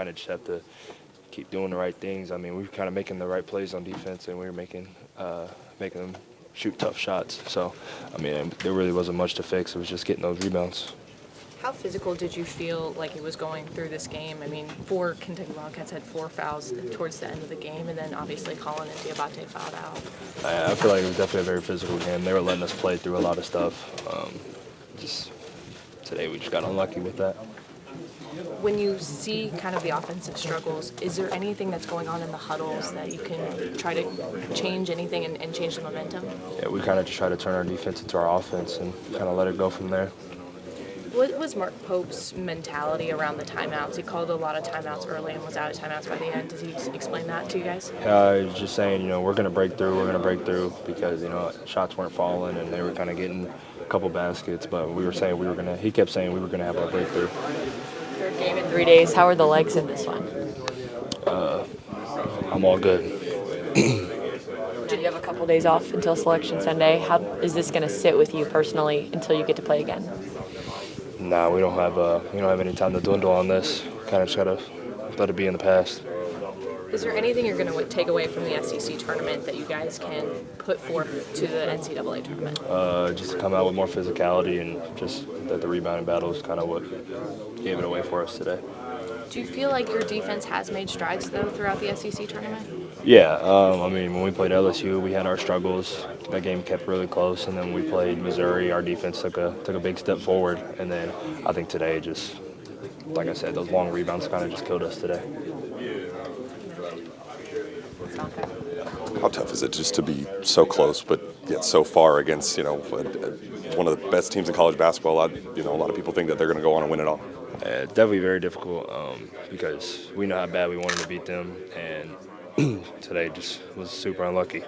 kind of just have to keep doing the right things. I mean, we were kind of making the right plays on defense, and we were making them shoot tough shots. So, I mean, there really wasn't much to fix. It was just getting those rebounds. How physical did you feel like it was going through this game? I mean, Kentucky Wildcats had 4 fouls towards the end of the game, and then obviously Colin and Diabate fouled out. I feel like it was definitely a very physical game. They were letting us play through a lot of stuff. Just today we just got unlucky with that. When you see kind of the offensive struggles, is there anything that's going on in the huddles that you can try to change anything and change the momentum? Yeah, we kind of just try to turn our defense into our offense and kind of let it go from there. What was Mark Pope's mentality around the timeouts? He called a lot of timeouts early and was out of timeouts by the end. Does he explain that to you guys? He was just saying, we're going to break through because, shots weren't falling and they were kind of getting a couple baskets. But he kept saying we were going to have our breakthrough. Third game in 3 days. How are the legs in this one? I'm all good. Did you have a couple days off until Selection Sunday? How is this going to sit with you personally until you get to play again? Nah, we don't have any time to dwindle on this. Kind of just gotta let it be in the past. Is there anything you're going to take away from the SEC tournament that you guys can put forth to the NCAA tournament? Just to come out with more physicality and just that the rebounding battle is kind of what gave it away for us today. Do you feel like your defense has made strides, though, throughout the SEC tournament? Yeah, I mean, when we played LSU, we had our struggles. That game kept really close, and then we played Missouri. Our defense took a big step forward, and then I think today, just like I said, those long rebounds kind of just killed us today. How tough is it just to be so close, but yet so far against one of the best teams in college basketball? A lot of people think that they're going to go on and win it all. Definitely very difficult because we know how bad we wanted to beat them, and today just was super unlucky.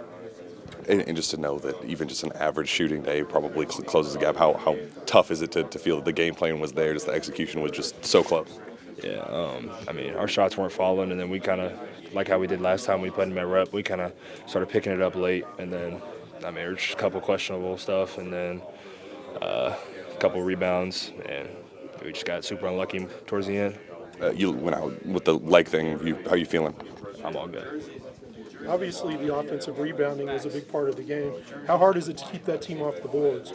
And just to know that even just an average shooting day probably closes the gap. How tough is it to feel that the game plan was there, just the execution was just so close? Yeah, I mean, our shots weren't falling, and then we kind of, like how we did last time we played them at rep, we kind of started picking it up late, and then, I mean, there was just a couple questionable stuff, and then a couple rebounds, and we just got super unlucky towards the end. You went out with the leg thing. How you feeling? I'm all good. Obviously, the offensive rebounding was a big part of the game. How hard is it to keep that team off the boards?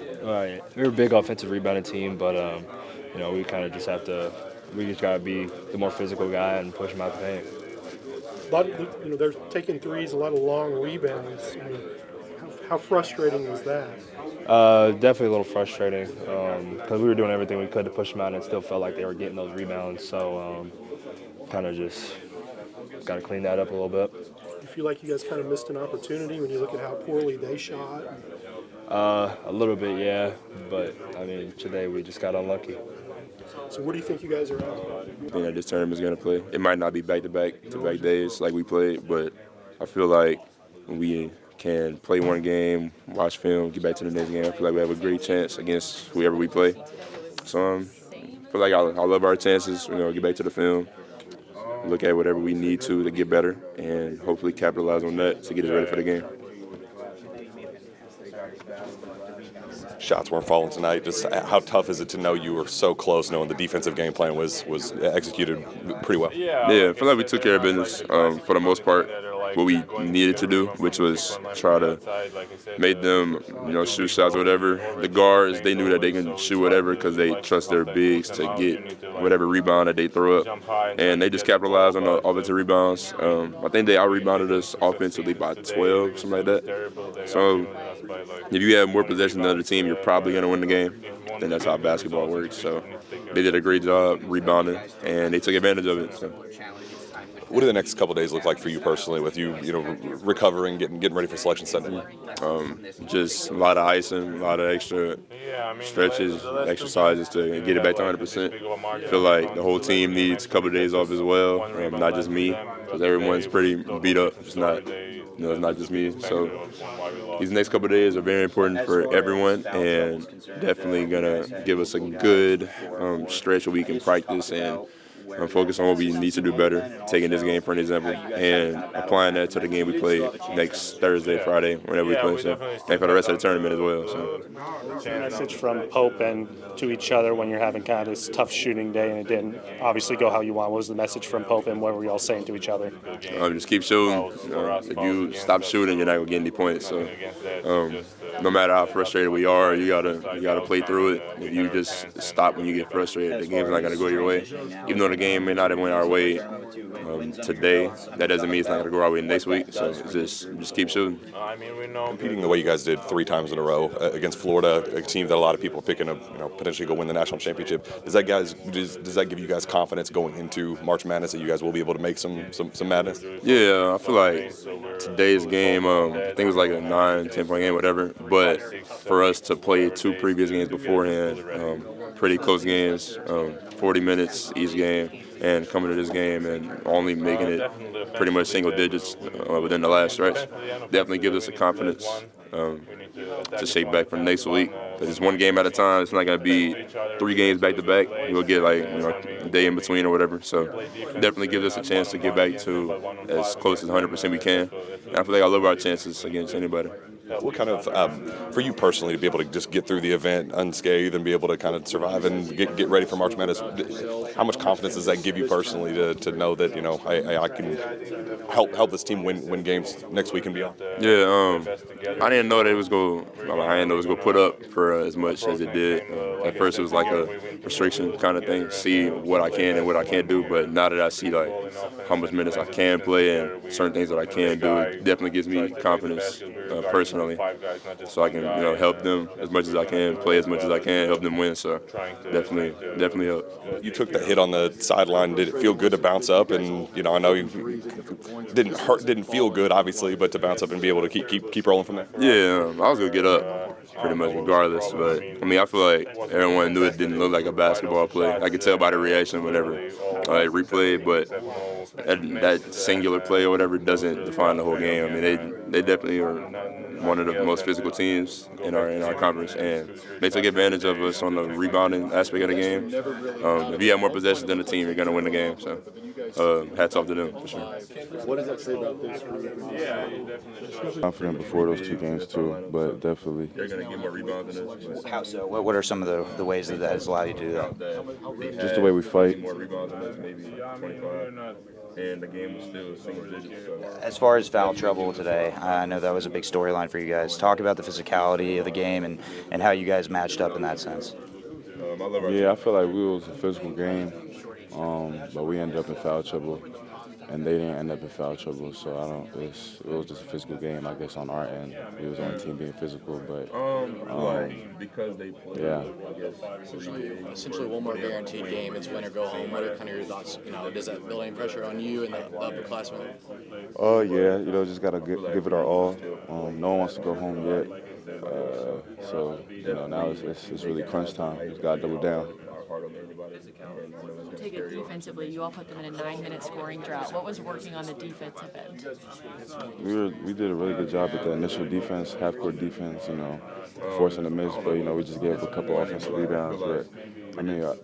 We're a big offensive rebounding team, but we kind of just have to. We just gotta be the more physical guy and push them out the paint. A lot of, they're taking threes, a lot of long rebounds. I mean, how frustrating was that? Definitely a little frustrating because we were doing everything we could to push them out, and it still felt like they were getting those rebounds. So, kind of just got to clean that up a little bit. Do you feel like you guys kind of missed an opportunity when you look at how poorly they shot? A little bit, yeah. But, I mean, today we just got unlucky. So what do you think you guys are at? I think that this tournament's going to play. It might not be back-to-back days like we played, but I feel like we can play one game, watch film, get back to the next game. I feel like we have a great chance against whoever we play. So I feel like I love our chances, get back to the film, look at whatever we need to get better, and hopefully capitalize on that to get us ready for the game. Shots weren't falling tonight. Just how tough is it to know you were so close, knowing the defensive game plan was executed pretty well? Yeah, I feel like we took care of business for the most part. What we needed to do, which was try to make them, shoot shots or whatever. The guards, they knew that they can shoot whatever because they trust their bigs to get whatever rebound that they throw up. And they just capitalized on the offensive rebounds. I think they out-rebounded us offensively by 12, something like that. So if you have more possession than the other team, you're probably going to win the game. I think that's how basketball works. So they did a great job rebounding, and they took advantage of it. So. What do the next couple of days look like for you personally, with you, recovering, getting ready for Selection Sunday? Just a lot of icing, a lot of extra stretches, exercises to get it back to 100%. I feel like the whole team needs a couple of days off as well, not just me, because everyone's pretty beat up. It's not, it's not just me. So these next couple of days are very important for everyone, and definitely gonna give us a good stretch where we can practice and focus on what we need to do better, taking this game for an example, and applying that to the game we play next Thursday, Friday, whenever we play, so, and for the rest of the tournament as well. So. What's the message from Pope and to each other when you're having kind of this tough shooting day and it didn't obviously go how you want? What was the message from Pope and what were y'all saying to each other? Just keep shooting. If you stop shooting, you're not gonna get any points. So, no matter how frustrated we are, you gotta play through it. If you just stop when you get frustrated, the game's not gonna go your way. Even though the game may not have went our way today, that doesn't mean it's not gonna go our way next week. So just keep shooting. Competing the way you guys did 3 times in a row against Florida, a team that a lot of people are picking to potentially go win the national championship, does that give you guys confidence going into March Madness that you guys will be able to make some madness? Yeah, I feel like today's game, I think it was like a 9-10 point game, whatever. But for us to play 2 previous games beforehand, pretty close games, 40 minutes each game, and coming to this game and only making it pretty much single digits within the last stretch, definitely gives us the confidence to shake back for next week. Because it's 1 game at a time. It's not going to be 3 games back to back. We'll get like a day in between or whatever. So definitely gives us a chance to get back to as close as 100% we can. And I feel like I love our chances against anybody. What kind of, for you personally, to be able to just get through the event unscathed and be able to kind of survive and get ready for March Madness, how much confidence does that give you personally to know that, I can help this team win games next week and beyond? Yeah, I didn't know that it was going to put up for as much as it did. At first it was like a restriction kind of thing, see what I can and what I can't do, but now that I see like how much minutes I can play and certain things that I can do, it definitely gives me confidence personally. So I can help them as much as I can, play as much as I can, help them win. So definitely help. You took the hit on the sideline. Did it feel good to bounce up? And I know you didn't feel good, obviously, but to bounce up and be able to keep rolling from there. Yeah, I was gonna get up pretty much regardless. But I feel like everyone knew it didn't look like a basketball play. I could tell by the reaction whenever I replayed, but that singular play or whatever doesn't define the whole game. They definitely are one of the most physical teams in our conference, and they took advantage of us on the rebounding aspect of the game. If you have more possessions than the team, you're gonna win the game. So hats off to them for sure. What does that say about this? Confident before those 2 games too, but definitely They're gonna get more rebounds than us. How so? What are some of the ways that has allowed you to do that? just the way we fight. More rebounds than us, maybe 25. And the game was still single digits. So. As far as foul trouble today, I know that was a big storyline for you guys. Talk about the physicality of the game and how you guys matched up in that sense. Yeah, I feel like we was a physical game, but we ended up in foul trouble, and they didn't end up in foul trouble. So it was just a physical game, I guess, on our end. We was on the team being physical, but because they play. Yeah. Essentially, one more guaranteed game. It's win or go home. What are kind of your thoughts? Does that build any pressure on you and the upperclassmen? Oh yeah, just gotta give it our all. No one wants to go home yet, so now it's really crunch time. Just gotta double down. Take it defensively. You all put them in a 9-minute scoring drought. What was working on the defensive end? We did a really good job with the initial defense, half-court defense. Forcing a miss, but we just gave up a couple offensive rebounds. But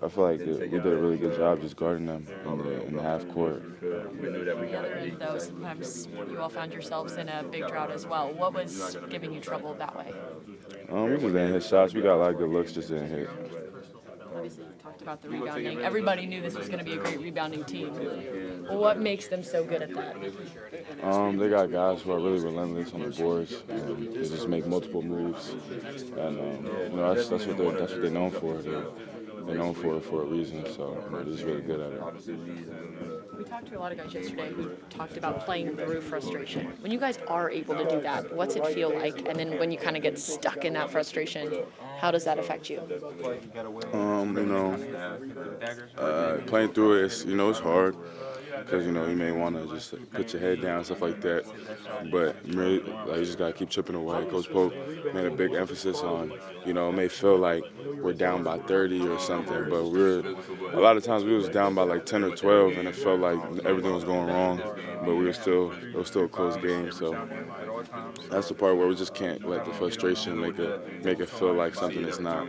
I feel like we did a really good job just guarding them in the half court. The other end, though, sometimes you all found yourselves in a big drought as well. What was giving you trouble that way? We just didn't hit shots. We got a lot of good looks, just didn't hit. Obviously, you talked about the rebounding. Everybody knew this was going to be a great rebounding team. What makes them so good at that? They got guys who are really relentless on the boards, and they just make multiple moves. And that's what they're known for. They're known for it for a reason, so they're just really good at it. We talked to a lot of guys yesterday who talked about playing through frustration. When you guys are able to do that, what's it feel like? And then when you kind of get stuck in that frustration, how does that affect you? Playing through it, it's hard. Because, you may want to just put your head down, stuff like that. But really, you just got to keep chipping away. Coach Pope made a big emphasis on, it may feel like we're down by 30 or something, but a lot of times we was down by like 10 or 12, and it felt like everything was going wrong, but it was still a close game. So that's the part where we just can't let the frustration make it feel like something that's not.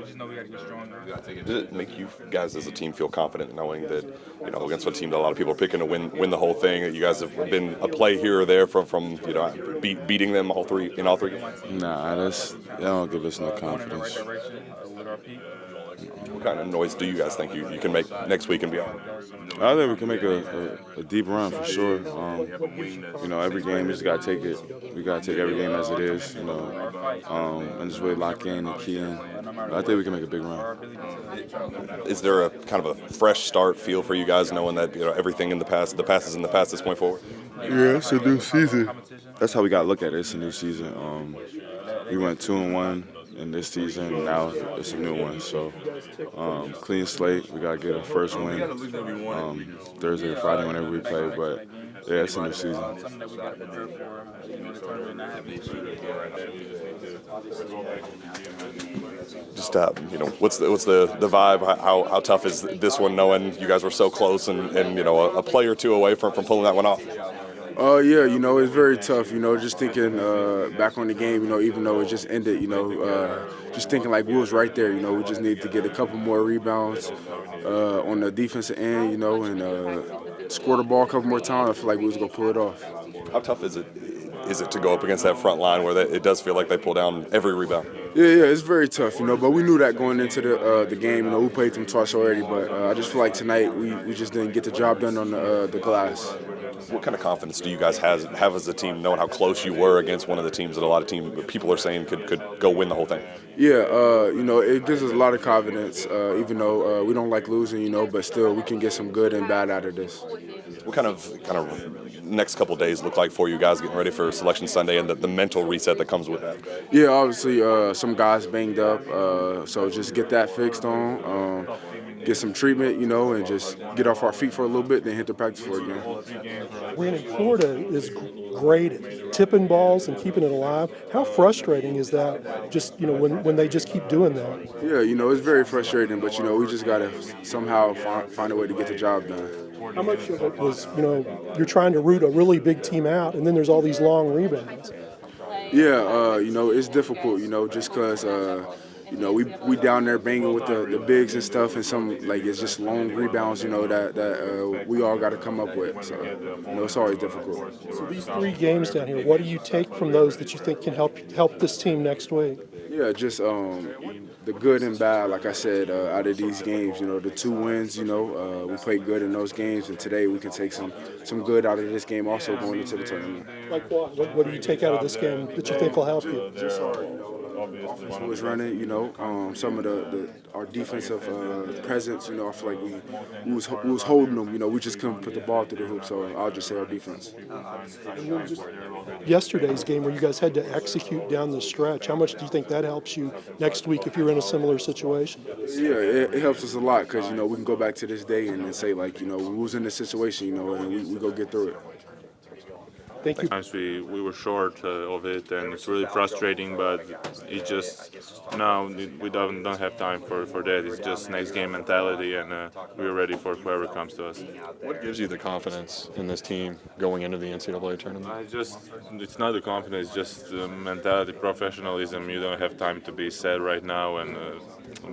Did it make you guys as a team feel confident knowing that, against a team that a lot of people are picking to win the whole thing, that you guys have been a play here or there from beating them all three games? Nah, that don't give us no confidence. What kind of noise do you guys think you can make next week and beyond? I think we can make a deep run for sure. Every game we just gotta take it. We gotta take every game as it is, and just really lock in and key in. I think we can make a big run. Is there a kind of a fresh start feel for you guys, knowing that everything in the past is in the past this point forward? Yeah, it's a new season. That's how we gotta look at it. It's a new season. We went 2-1 in this season. Now it's a new one. So clean slate. We gotta get a first win Thursday or Friday whenever we play. But yeah, it's a new season. Just what's the vibe? How tough is this one, knowing you guys were so close and a play or two away from pulling that one off? Yeah, it's very tough, just thinking back on the game, even though it just ended, just thinking like we was right there, we just needed to get a couple more rebounds on the defensive end, and score the ball a couple more times. I feel like we was going to pull it off. How tough is it to go up against that front line where it does feel like they pull down every rebound? Yeah, it's very tough, but we knew that going into the game. We played them twice already, but I just feel like tonight we just didn't get the job done on the glass. What kind of confidence do you guys have as a team, knowing how close you were against one of the teams that a lot of people are saying could go win the whole thing? Yeah, it gives us a lot of confidence, even though we don't like losing, but still we can get some good and bad out of this. What kind of next couple days look like for you guys getting ready for Selection Sunday and the mental reset that comes with that? Yeah, obviously some guys banged up, so just get that fixed on. Get some treatment, and just get off our feet for a little bit, then hit the practice floor again. Brandon, Florida is great at tipping balls and keeping it alive. How frustrating is that, just, when they just keep doing that? Yeah, it's very frustrating, but, we just got to somehow find a way to get the job done. How much of it was, you're trying to root a really big team out, and then there's all these long rebounds? Yeah, it's difficult, just because we down there banging with the bigs and stuff, and some it's just long rebounds, that we all got to come up with. So, it's always difficult. So these 3 games down here, what do you take from those that you think can help this team next week? Yeah, just the good and bad. Like I said, out of these games, the 2 wins, we played good in those games, and today we can take some good out of this game also going into the tournament. Like what? What do you take out of this game that you think will help you? Just our offense was running, some of our defensive presence, I feel like we was holding them, we just couldn't put the ball through the hoop, so I'll just say our defense. Yesterday's game where you guys had to execute down the stretch, how much do you think that helps you next week if you're in a similar situation? Yeah, it helps us a lot because, we can go back to this day and say, we was in this situation, and we go get through it. Thank you. Sometimes we were short of it, and it's really frustrating. But it just now we don't have time for that. It's just next game mentality, and we're ready for whoever comes to us. What gives you the confidence in this team going into the NCAA tournament? It's not the confidence, it's just mentality, professionalism. You don't have time to be sad right now and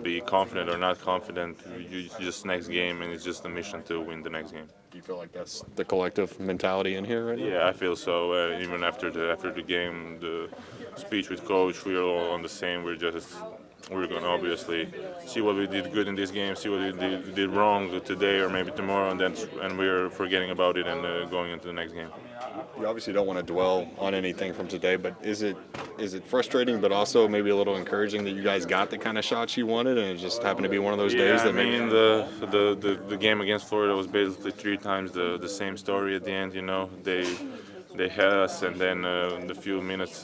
be confident or not confident. You just next game, and it's just a mission to win the next game. Do you feel like that's the collective mentality in here right now? Yeah, I feel so. Even after the game, the speech with coach, we're all on the same. We're going to obviously see what we did good in this game, see what we did wrong today or maybe tomorrow, and we're forgetting about it and going into the next game. You obviously don't want to dwell on anything from today, but is it frustrating, but also maybe a little encouraging that you guys got the kind of shots you wanted, and it just happened to be one of those days that maybe? The game against Florida was basically 3 times the same story at the end. They had us, and then the few minutes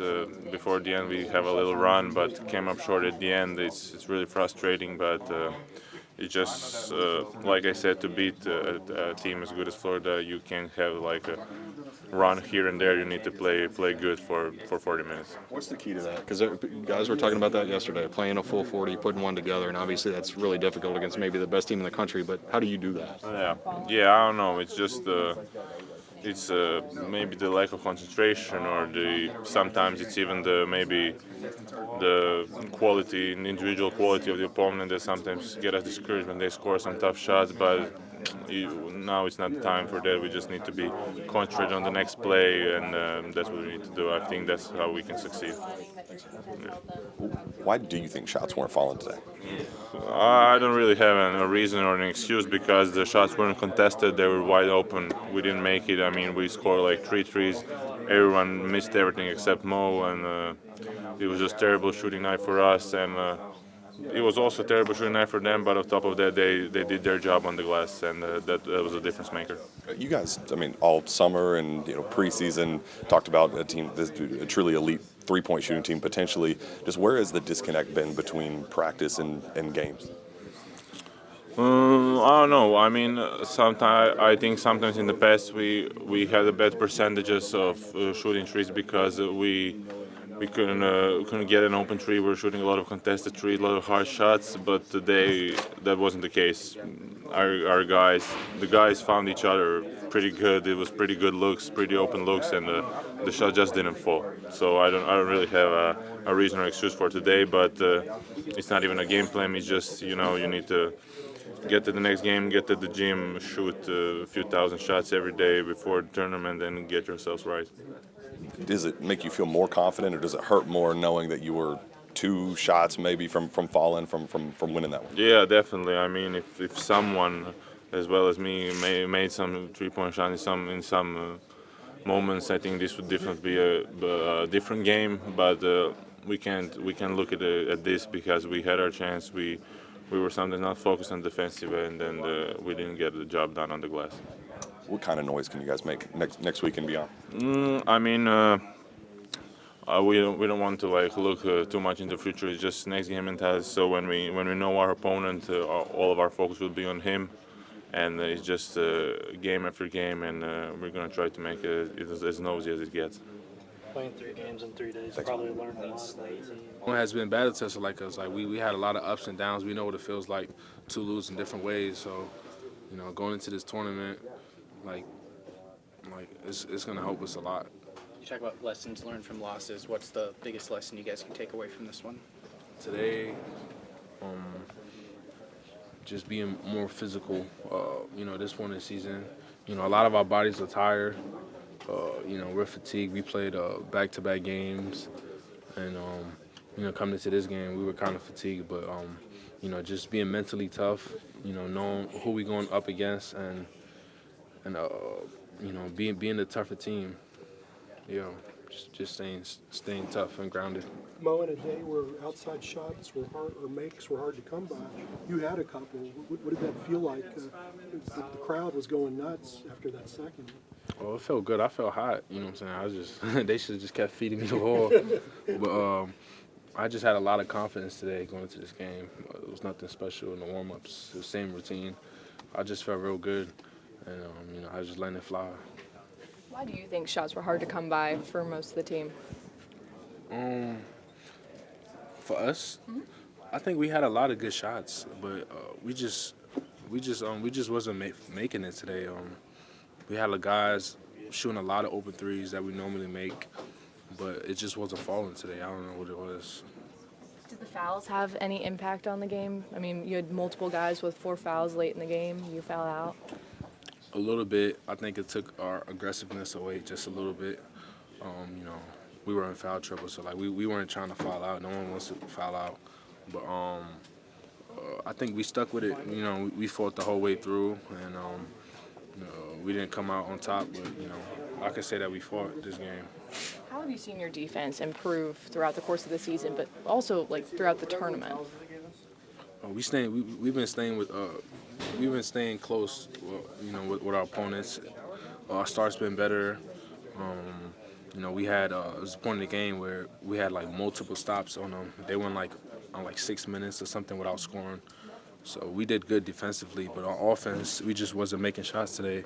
before the end we have a little run, but came up short at the end. It's really frustrating, but it's just like I said, to beat a team as good as Florida, you can't have like a run here and there. You need to play good for 40 minutes. What's the key to that? Because guys were talking about that yesterday, playing a full 40, putting one together, and obviously that's really difficult against maybe the best team in the country, but how do you do that? Yeah, I don't know. It's just it's maybe the lack of concentration, or sometimes it's even maybe the quality, individual quality of the opponent that sometimes get us discouraged when they score some tough shots. But now it's not the time for that. We just need to be concentrated on the next play, and that's what we need to do. I think that's how we can succeed. Why do you think shots weren't falling today? I don't really have a reason or an excuse, because the shots weren't contested. They were wide open. We didn't make it. I mean, we scored like 3 threes. Everyone missed everything except Mo, and it was just terrible shooting night for us. And it was also a terrible shooting night for them. But on top of that, they did their job on the glass, and that was a difference maker. You guys, I mean, all summer and preseason talked about a team, a truly elite three-point shooting team potentially. Just where has the disconnect been between practice and games? I don't know. I mean, I think sometimes in the past we had a bad percentages of shooting threes because we couldn't get an open three. We were shooting a lot of contested threes, a lot of hard shots. But today that wasn't the case. The guys found each other pretty good. It was pretty good looks, pretty open looks, and the shot just didn't fall. So I don't really have a reason or excuse for today. But it's not even a game plan. It's just you need to get to the next game, get to the gym, shoot a few thousand shots every day before the tournament, and get yourselves right. Does it make you feel more confident, or does it hurt more knowing that you were 2 shots maybe from falling from winning that one? Yeah, definitely. I mean, if someone as well as me made some three-point shots in some moments, I think this would definitely be a different game. But we can't look at this because we had our chance. We were sometimes not focused on defensive end, and we didn't get the job done on the glass. What kind of noise can you guys make next week and beyond? I mean, we don't want to look too much into the future. It's just next game mentality. So when we know our opponent, all of our focus will be on him, and it's just game after game, and we're gonna try to make it as nosy as it gets. Playing 3 games in 3 days, probably learned things. It has been battle tested like us. Like we had a lot of ups and downs. We know what it feels like to lose in different ways. So, going into this tournament, like it's gonna help us a lot. You talk about lessons learned from losses. What's the biggest lesson you guys can take away from this one? Today, just being more physical. This point in the season, a lot of our bodies are tired. We're fatigued. We played back-to-back games, and coming into this game, we were kind of fatigued. But just being mentally tough. Knowing who we're going up against, and being the tougher team. Just staying tough and grounded. Mo, in a day where outside shots were hard, or makes were hard to come by, you had a couple. What did that feel like? The crowd was going nuts after that second. Oh, it felt good. I felt hot. You know what I'm saying? They should have just kept feeding me the ball. But I just had a lot of confidence today going into this game. It was nothing special in the warm-ups. The same routine. I just felt real good, and I was just letting it fly. Why do you think shots were hard to come by for most of the team? For us, I think we had a lot of good shots, but we just wasn't making it today. We had the guys shooting a lot of open threes that we normally make, but it just wasn't falling today. I don't know what it was. Did the fouls have any impact on the game? I mean, you had multiple guys with 4 fouls late in the game. You foul out. A little bit. I think it took our aggressiveness away just a little bit. We were in foul trouble, so we weren't trying to foul out. No one wants to foul out, but I think we stuck with it. We fought the whole way through, and we didn't come out on top. But I can say that we fought this game. How have you seen your defense improve throughout the course of the season, but also throughout the tournament? We've been staying close, with our opponents. Our start's been better. We had it was a point in the game where we had multiple stops on them. They went on 6 minutes or something without scoring. So we did good defensively, but on offense, we just wasn't making shots today.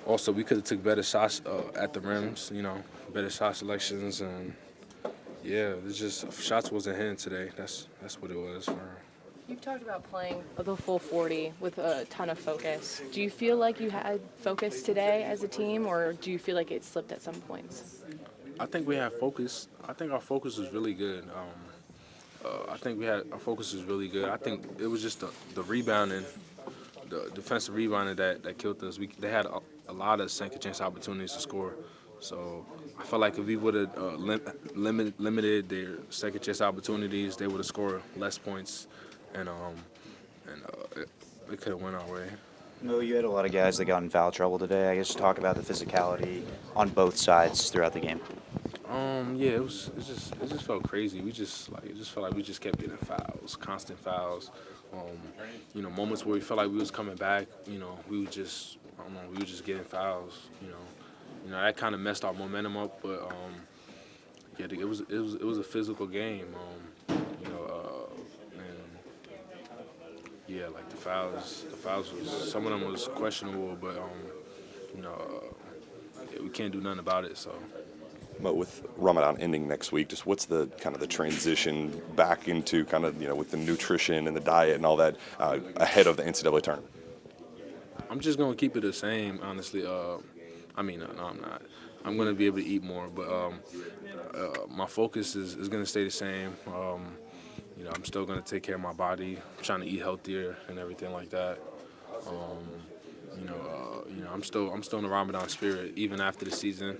Also, we could have took better shots at the rims, better shot selections, and it's just shots wasn't hitting today. That's what it was for You've talked about playing the full 40 with a ton of focus. Do you feel like you had focus today as a team, or do you feel like it slipped at some points? I think we had focus. I think our focus was really good. I think our focus was really good. I think it was just the rebounding, the defensive rebounding that killed us. They had a lot of second chance opportunities to score. So I felt like if we would have limited their second chance opportunities, they would have scored less points, and it could have went our way. Mo, you had a lot of guys that got in foul trouble today. I guess talk about the physicality on both sides throughout the game. Yeah, it just felt crazy. It just felt like we just kept getting fouls, constant fouls. Moments where we felt like we was coming back, we would just getting fouls. That kind of messed our momentum up. But it was a physical game. Like the fouls was, some of them was questionable, but we can't do nothing about it. So. But with Ramadan ending next week, just what's the kind of the transition back into kind of with the nutrition and the diet and all that ahead of the NCAA tournament? I'm just gonna keep it the same, honestly. No, I'm not. I'm gonna be able to eat more, but my focus is gonna stay the same. I'm still gonna take care of my body. I'm trying to eat healthier and everything like that. I'm still in the Ramadan spirit even after the season.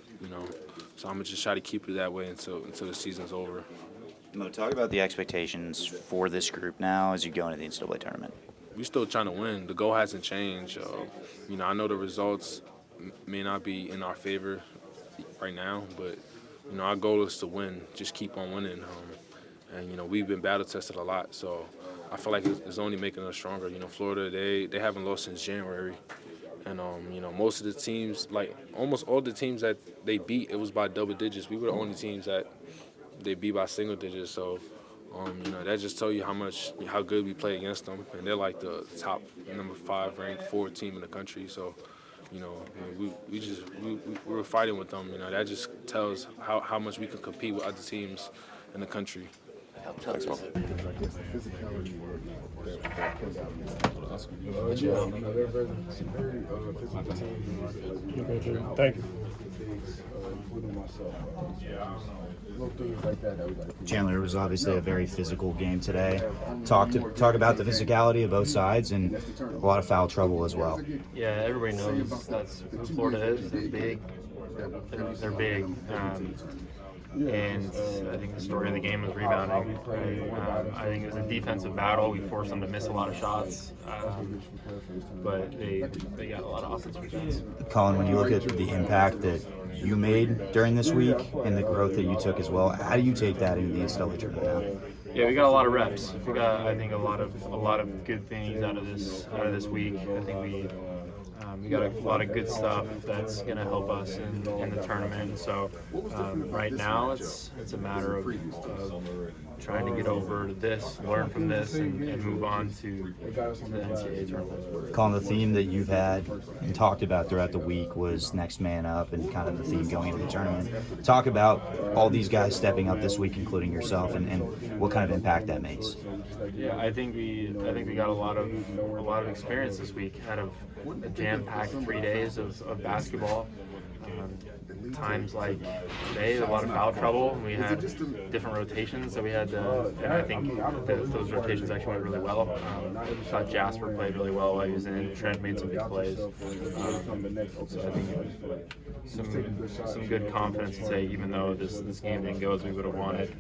So I'm gonna just try to keep it that way until the season's over. Mo, talk about the expectations for this group now as you go into the NCAA tournament. We're still trying to win. The goal hasn't changed. I know the results may not be in our favor right now, but our goal is to win. Just keep on winning. And we've been battle tested a lot, so I feel like it's only making us stronger. Florida, they haven't lost since January. And, most of the teams, like almost all the teams that they beat, it was by double digits. We were the only teams that they beat by single digits. So, that just tells you how good we play against them. And they're like the top number 5 ranked 4 team in the country. So, we were fighting with them. That just tells how much we can compete with other teams in the country. Thanks, Mo. Thank you. Chandler, it was obviously a very physical game today. Talk about the physicality of both sides and a lot of foul trouble as well. Yeah, everybody knows that's who Florida is. They're big. They're big. And I think the story of the game was rebounding. Right? I think it was a defensive battle. We forced them to miss a lot of shots, but they got a lot of offensive defense. Colin, when you look at the impact that you made during this week and the growth that you took as well, how do you take that into the NCAA tournament now? Yeah, we got a lot of reps. We got, I think, a lot of good things out of this week. I think we got a lot of good stuff that's going to help us in the tournament. So right now it's a matter of trying to get over this, learn from this, and move on to the NCAA tournament. Colin, the theme that you've had and talked about throughout the week was next man up and kind of the theme going into the tournament. Talk about all these guys stepping up this week, including yourself, and what kind of impact that makes. Yeah, I think we got a lot of experience this week out of a jam-packed 3 days of basketball. Times like today, a lot of foul trouble. We had different rotations that we had, and I think those rotations actually went really well. I thought Jasper played really well while he was in. Trent made some big plays. So I think some good confidence to say, even though this game didn't go as we would have wanted,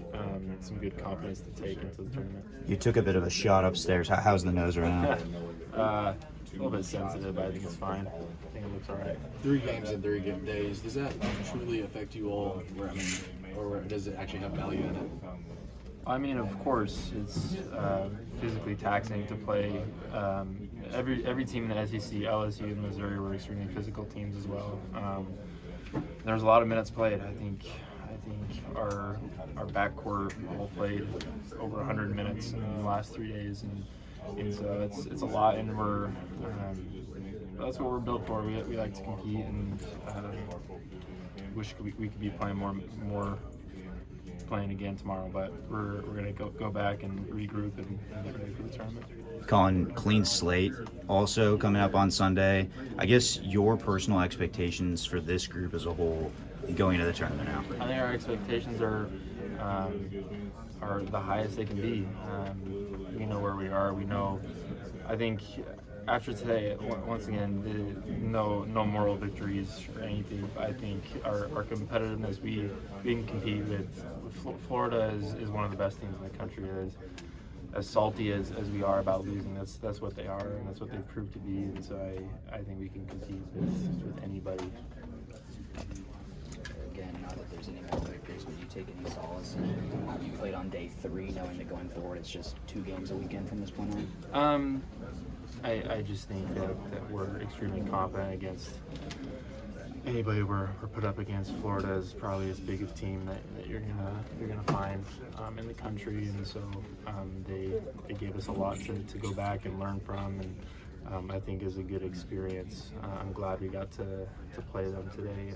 some good confidence to take into the tournament. You took a bit of a shot upstairs. How's the nose right now? A little bit sensitive, but I think it's fine. I think it looks all right. 3 games in 3 days. Does that truly affect you all? Or does it actually have value in it? I mean, of course, it's physically taxing to play. Every team in the SEC, LSU, and Missouri were extremely physical teams as well. There's a lot of minutes played. I think our backcourt all played over 100 minutes in the last 3 days, and so it's a lot, and that's what we're built for. We like to compete, and wish we could be playing more playing again tomorrow, but we're going to go back and regroup and get ready for the tournament. Colin, clean slate also coming up on Sunday. I guess your personal expectations for this group as a whole going to the tournament now? I think our expectations are the highest they can be. We know where we are. We know. I think after today, once again, no moral victories or anything. But I think our competitiveness, we can compete with Florida is one of the best teams in the country. As salty as we are about losing, that's what they are, and that's what they've proved to be. And so I think we can compete with anybody. Again, not that there's any more victories, but you take any solace in you played on day 3, knowing that going forward it's just 2 games a weekend from this point on? I just think that we're extremely confident against anybody we're put up against. Florida is probably as big a team that you're gonna find in the country, and so they gave us a lot to go back and learn from, and I think is a good experience. I'm glad we got to play them today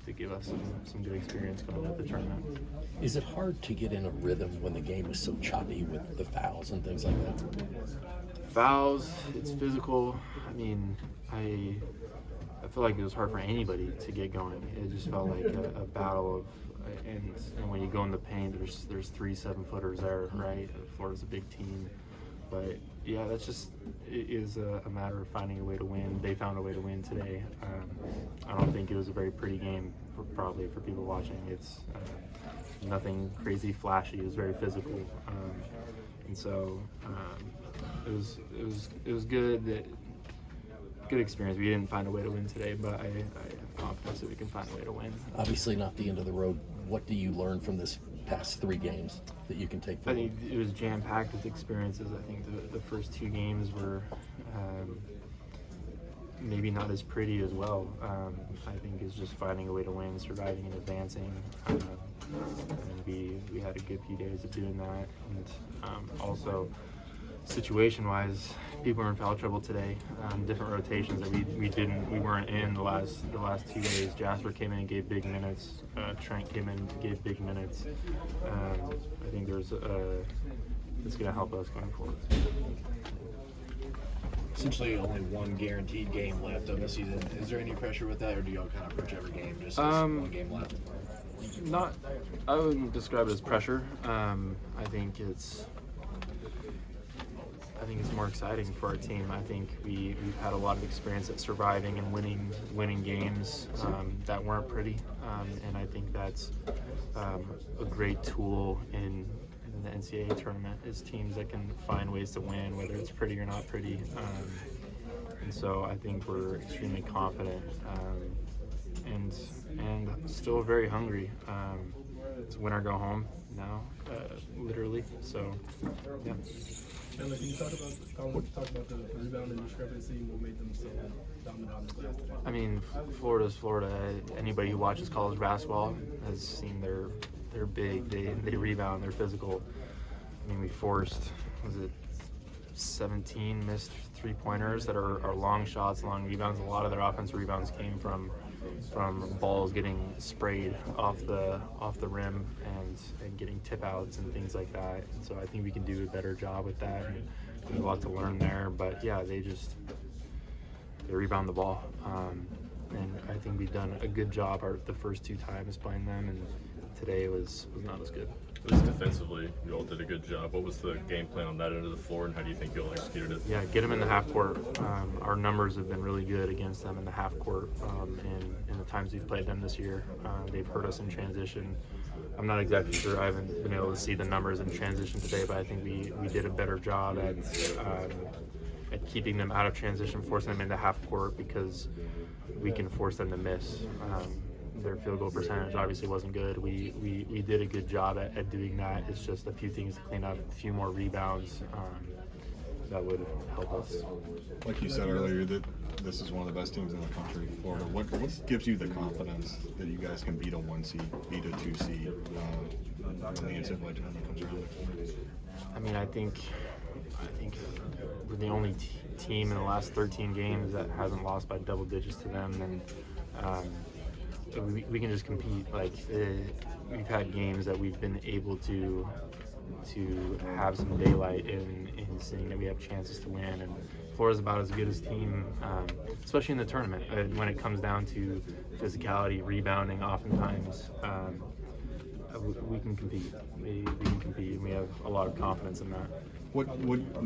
to give us some good experience going into the tournament. Is it hard to get in a rhythm when the game is so choppy with the fouls and things like that? Fouls, it's physical. I mean, I feel like it was hard for anybody to get going. It just felt like a battle of, and when you go in the paint, there's 3 7-footers there, right? Florida's a big team, but yeah, that's just, it is a matter of finding a way to win. They found a way to win today. I don't think it was a very pretty game, probably for people watching. It's nothing crazy flashy. It was very physical, and so it was good. Good experience. We didn't find a way to win today, but I have confidence that we can find a way to win. Obviously not the end of the road. What do you learn from this past 3 games that you can take forward? I think it was jam-packed with experiences. I think the first 2 games were maybe not as pretty as well. I think it's just finding a way to win, surviving and advancing. And we had a good few days of doing that. And also, situation-wise, people were in foul trouble today. Different rotations that we weren't in the last 2 days. Jasper came in and gave big minutes. Trent came in and gave big minutes. I think it's going to help us going forward. Essentially, only 1 guaranteed game left of the season. Is there any pressure with that, or do y'all kind of approach every game just as 1 game left? I wouldn't describe it as pressure. I think it's more exciting for our team. I think we've had a lot of experience at surviving and winning games that weren't pretty, and I think that's a great tool in the NCAA tournament, is teams that can find ways to win, whether it's pretty or not pretty. And so I think we're extremely confident and still very hungry. It's win or go home now, literally. So, yeah. And can you talk about the rebounding discrepancy and what made them so dominant on the glass today? I mean, Florida's Florida. Anybody who watches college basketball has seen they're big. They rebound. They're physical. I mean, we forced, 17 missed 3-pointers that are long shots, long rebounds. A lot of their offensive rebounds came from balls getting sprayed off the rim and getting tip outs and things like that. And so I think we can do a better job with that. And there's a lot to learn there. But yeah, they rebound the ball. And I think we've done a good job the first 2 times playing them, and today was not as good. At least defensively, you all did a good job. What was the game plan on that end of the floor, and how do you think you all executed it? Yeah, get them in the half court. Our numbers have been really good against them in the half court, and in the times we've played them this year. They've hurt us in transition. I'm not exactly sure. I haven't been able to see the numbers in transition today, but I think we did a better job at keeping them out of transition, forcing them into half court, because we can force them to miss. Their field goal percentage obviously wasn't good. We did a good job at doing that. It's just a few things to clean up, a few more rebounds that would help us. Like you said earlier, that this is one of the best teams in the country, Florida. What gives you the confidence that you guys can beat a 1 seed, beat a 2 seed when the NCAA tournament comes around? I mean, I think we're the only team in the last 13 games that hasn't lost by double digits to them, and we can just compete. Like we've had games that we've been able to have some daylight in seeing that we have chances to win, and Florida's about as good as team, especially in the tournament. When it comes down to physicality, rebounding, oftentimes we can compete. We can compete, and we have a lot of confidence in that. What